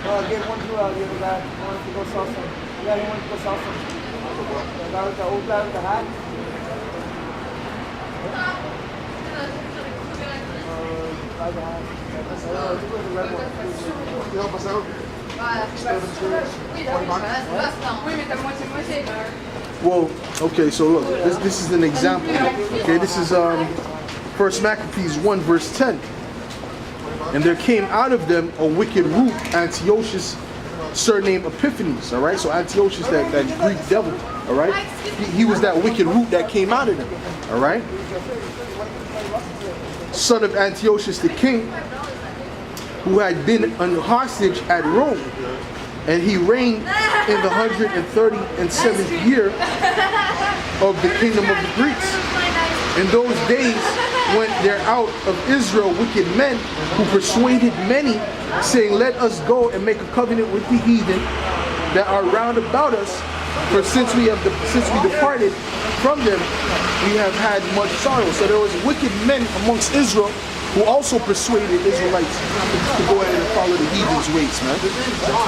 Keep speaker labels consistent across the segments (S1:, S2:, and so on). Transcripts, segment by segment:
S1: Get one to the other guy. One to go salsa. Yeah, he wants to go salsa. The guy with the old guy with the hat.
S2: Well, okay, so look, this is an example. Okay, this is First Maccabees 1 verse 10. And there came out of them a wicked root, Antiochus, surnamed Epiphanes. All right, so Antiochus, that Greek devil. All right, he was that wicked root that came out of them. All right, son of Antiochus the king, who had been a hostage at Rome, and he reigned in the 137th year of the kingdom of the Greeks. In those days went there out of Israel wicked men who persuaded many, saying, let us go and make a covenant with the heathen that are round about us, for since we departed from them, we have had much sorrow. So there was wicked men amongst Israel who also persuaded Israelites to go ahead and follow the heathens' ways, man.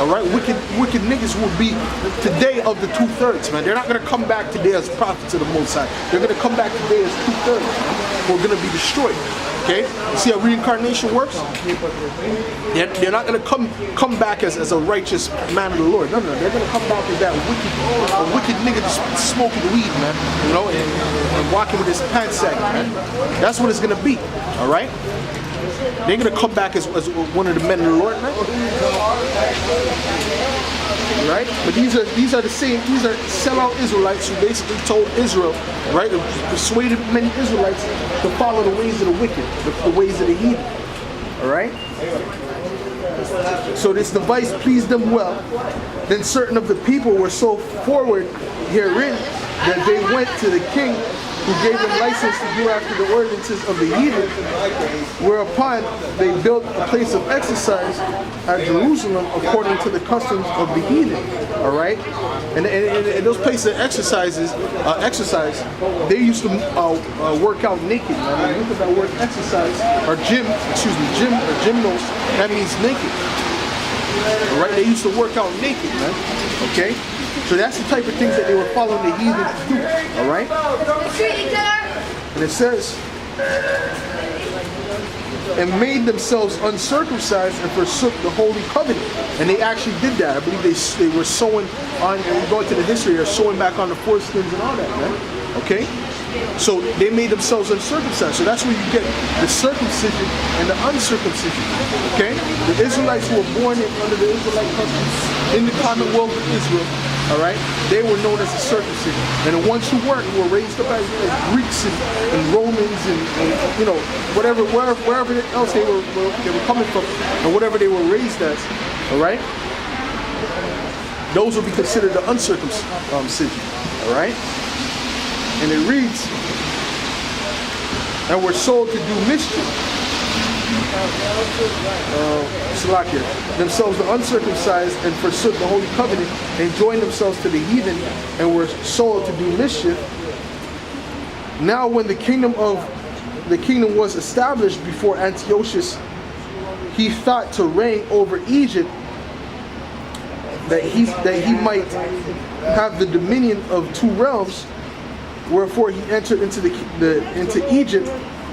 S2: Alright, wicked niggas will be today of the 2/3, man. They're not gonna come back today as prophets of the Most High. They're gonna come back today as 2/3, who are gonna be destroyed. Okay? You see how reincarnation works? They're not gonna come back as a righteous man of the Lord. No. They're gonna come back as that wicked nigga just smoking weed, man. You know, and walking with his pants sagging, man. That's what it's gonna be. Alright? They're gonna come back as one of the men of the Lord, man. Right? But these are the same, these are sellout Israelites who basically told Israel, right, persuaded many Israelites to follow the ways of the wicked, the ways of the heathen. Alright? So this device pleased them well. Then certain of the people were so forward herein that they went to the king, who gave them license to do after the ordinances of the heathen, whereupon they built a place of exercise at Jerusalem according to the customs of the heathen. All right, and those places of exercise, they used to work out naked. When you look at that word exercise or gym or gymnos, that means naked. All right, they used to work out naked, man. Okay. So that's the type of things that they were following the heathen to do. Alright? And it says, and made themselves uncircumcised and forsook the holy covenant. And they actually did that. I believe they were sewing on, and we go into the history, they're sewing back on the foreskins and all that, man. Okay? So they made themselves uncircumcised. So that's where you get the circumcision and the uncircumcision. Okay? The Israelites who were born under the Israelite customs in the Commonwealth of Israel, alright, they were known as the circumcision. And the ones who weren't, who were raised up as Greeks and Romans and you know, wherever else they were coming from, and whatever they were raised as, alright, those will be considered the uncircumcision. Alright? And it reads, and were sold to do mischief. Themselves the uncircumcised and forsook the holy covenant and joined themselves to the heathen and were sold to do mischief. Now when the kingdom was established before Antiochus, he thought to reign over Egypt, that he might have the dominion of 2 realms. Wherefore he entered into Egypt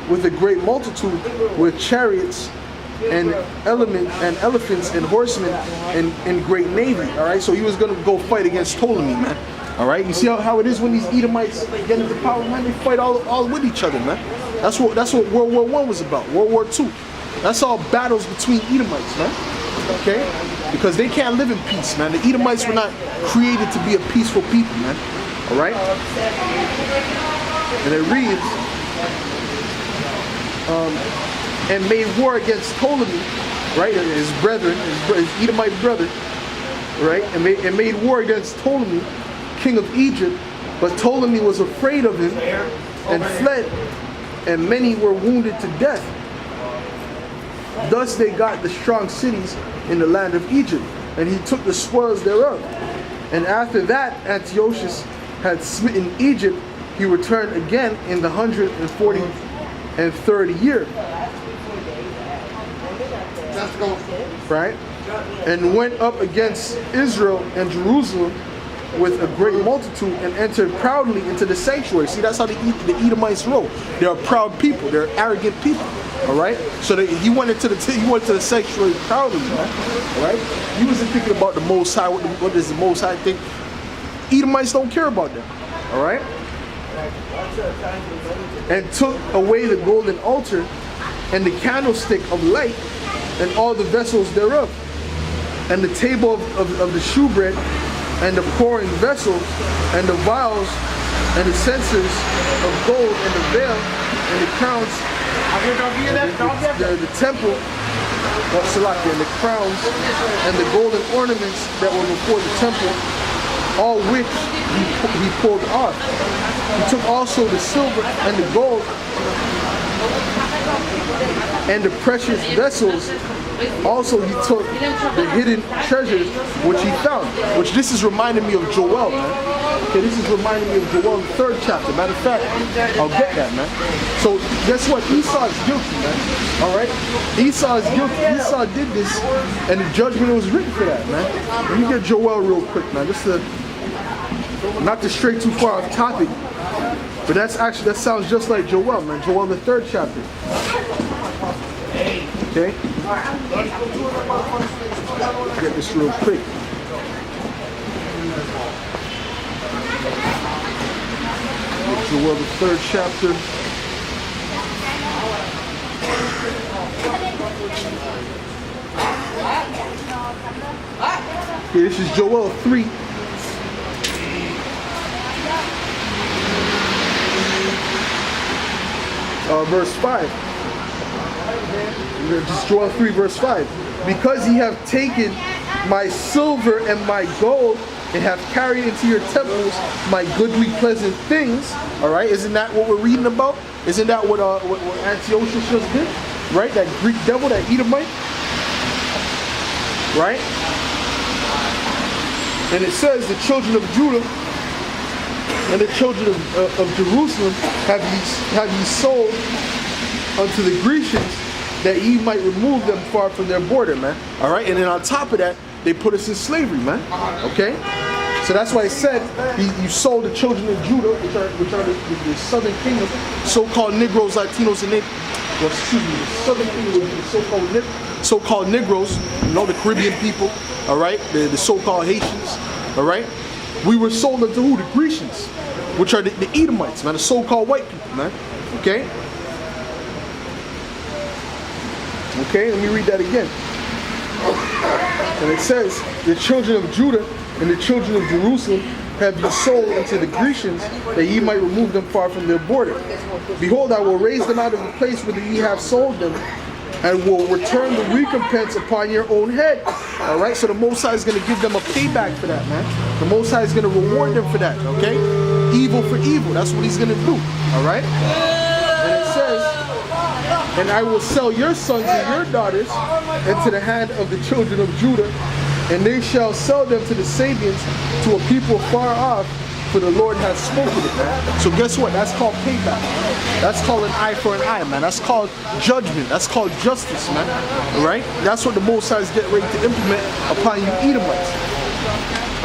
S2: with a great multitude, with chariots and elephants and horsemen and great navy. All right, so he was going to go fight against Ptolemy, man. All right, you see how it is when these Edomites get into power, man. They fight all with each other, man. That's what World War I was about. World War II. That's all battles between Edomites, man. Okay, because they can't live in peace, man. The Edomites were not created to be a peaceful people, man. All right, and it reads, and made war against Ptolemy, right, his brethren, his Edomite brother, right, and made war against Ptolemy, king of Egypt, but Ptolemy was afraid of him and fled, and many were wounded to death. Thus they got the strong cities in the land of Egypt, and he took the spoils thereof. And after that Antiochus had smitten Egypt, he returned again in the 143rd year. Right? and went up against Israel and Jerusalem with a great multitude and entered proudly into the sanctuary. See, that's how the Edomites roll. They're proud people. They're arrogant people. All right. So he went into the sanctuary proudly, man. All right. He wasn't thinking about the Most High. What does the Most High think? Edomites don't care about that. All right. And took away the golden altar and the candlestick of light and all the vessels thereof, and the table of the shewbread, and the pouring vessels, and the vials, and the censers of gold, and the veil, and the crowns, the temple, and the crowns, and the golden ornaments that were before the temple, all which he pulled off. He took also the silver and the gold and the precious vessels. Also he took the hidden treasures which he found. Which this is reminding me of Joel, man. Okay, this is reminding me of Joel, the 3rd chapter. Matter of fact, I'll get that, man. So guess what? Esau is guilty, man. Alright? Esau is guilty. Esau did this, and the judgment was written for that, man. Let me get Joel real quick, man. Just to, not to stray too far off topic, but that sounds just like Joel, man. Joel, the 3rd chapter. Okay? Get this real quick. Joel, the 3rd chapter. Okay, this is Joel 3. Verse 5. Just Joel 3 verse 5. Because ye have taken my silver and my gold and have carried into your temples my goodly pleasant things. Alright, isn't that what we're reading about? Isn't that what Antiochus just did? Right? That Greek devil, that Edomite? Right? And it says the children of Judah and the children of Jerusalem have ye sold unto the Grecians, that ye might remove them far from their border, man. All right, and then on top of that, they put us in slavery, man. Okay, so that's why it said you sold the children of Judah, which are the southern kingdom, so-called Negroes, Latinos, and the southern kingdom would be the so-called Negroes, you know, the Caribbean people. All right, the so-called Haitians. All right, we were sold unto who? The Grecians, which are the Edomites, man, the so-called white people, man. Okay. Okay, let me read that again. And it says, the children of Judah and the children of Jerusalem have ye sold unto the Grecians, that ye might remove them far from their border. Behold, I will raise them out of the place whither ye have sold them, and will return the recompense upon your own head. Alright, so the Most High is going to give them a payback for that, man. The Most High is going to reward them for that, okay? Evil for evil, that's what he's going to do, alright? And it says, and I will sell your sons and your daughters into the hand of the children of Judah, and they shall sell them to the Sabians, to a people far off, for the Lord has spoken it, man. So guess what? That's called payback. That's called an eye for an eye, man. That's called judgment. That's called justice, man. All right? That's what the Most High is getting ready to implement upon you Edomites.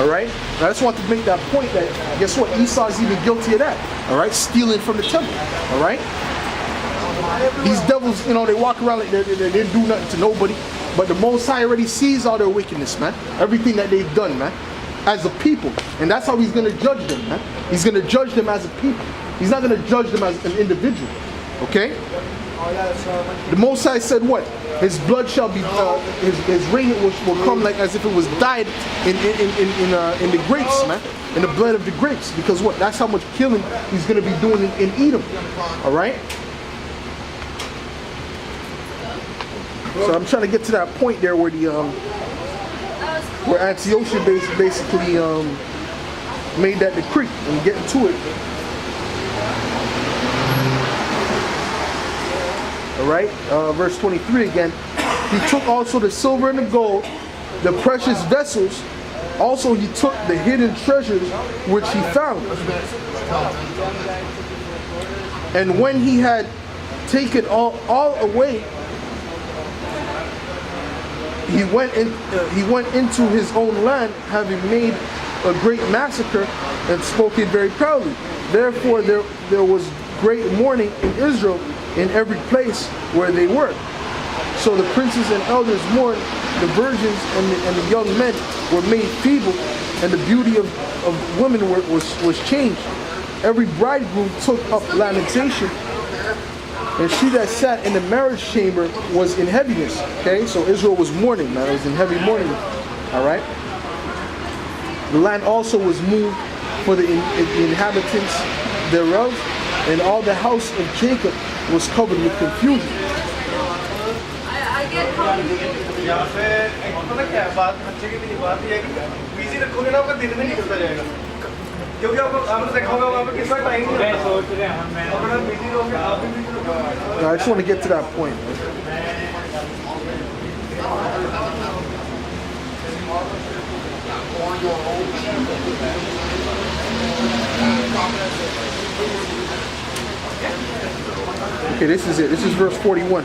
S2: All right? I just want to make that point that, guess what? Esau is even guilty of that. All right? Stealing from the temple. All right? These devils, you know, they walk around like they didn't do nothing to nobody. But the Most High already sees all their wickedness, man. Everything that they've done, man. As a people. And that's how he's going to judge them, man. He's going to judge them as a people. He's not going to judge them as an individual. Okay? The Most High said what? His blood shall be, his raiment will come like as if it was dyed in the grapes, man. In the blood of the grapes. Because what? That's how much killing he's going to be doing in Edom. Alright? So I'm trying to get to that point there where where Antiochus basically made that decree and getting to it. Alright, verse 23 again. He took also the silver and the gold, the precious vessels. Also he took the hidden treasures which he found. And when he had taken all away, he went into his own land, having made a great massacre, and spoken very proudly. Therefore there was great mourning in Israel in every place where they were. So the princes and elders mourned, the virgins and the young men were made feeble, and the beauty of women was changed. Every bridegroom took up lamentation, and she that sat in the marriage chamber was in heaviness. Okay, so Israel was mourning, man. It was in heavy mourning. All right. The land also was moved for the inhabitants thereof, and all the house of Jacob was covered with confusion.
S1: यहाँ पे पता क्या है बात अच्छे की नहीं बात ये है कि बिजी रखोगे ना आपका दिन में निकलता जाएगा क्योंकि आपको आपने देखा होगा वहाँ पे कितना टाइम नहीं होता सोच रहे हैं हम अगर आप बिजी रहोगे आप भी बिजी रहोगे
S2: I just want to get to that point. Okay, this is it. This is verse 41.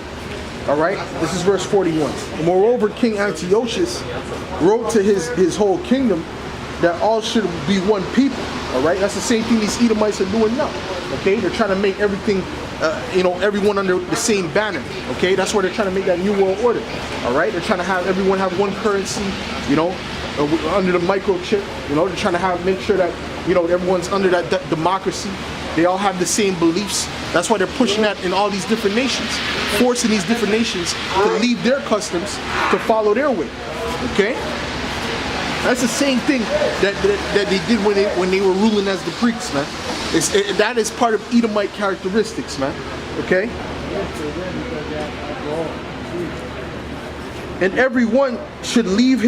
S2: All right, this is verse 41. Moreover, King Antiochus wrote to his whole kingdom that all should be one people. All right, that's the same thing these Edomites are doing now. Okay, they're trying to make everything, everyone under the same banner. Okay, that's where they're trying to make that new world order. All right, they're trying to have everyone have one currency. Under the microchip. They're trying to make sure that everyone's under that democracy. They all have the same beliefs. That's why they're pushing that in all these different nations, forcing these different nations to leave their customs to follow their way. Okay, that's the same thing that they did when they were ruling as the Greeks, man. That is part of Edomite characteristics, man. Okay, and everyone should leave his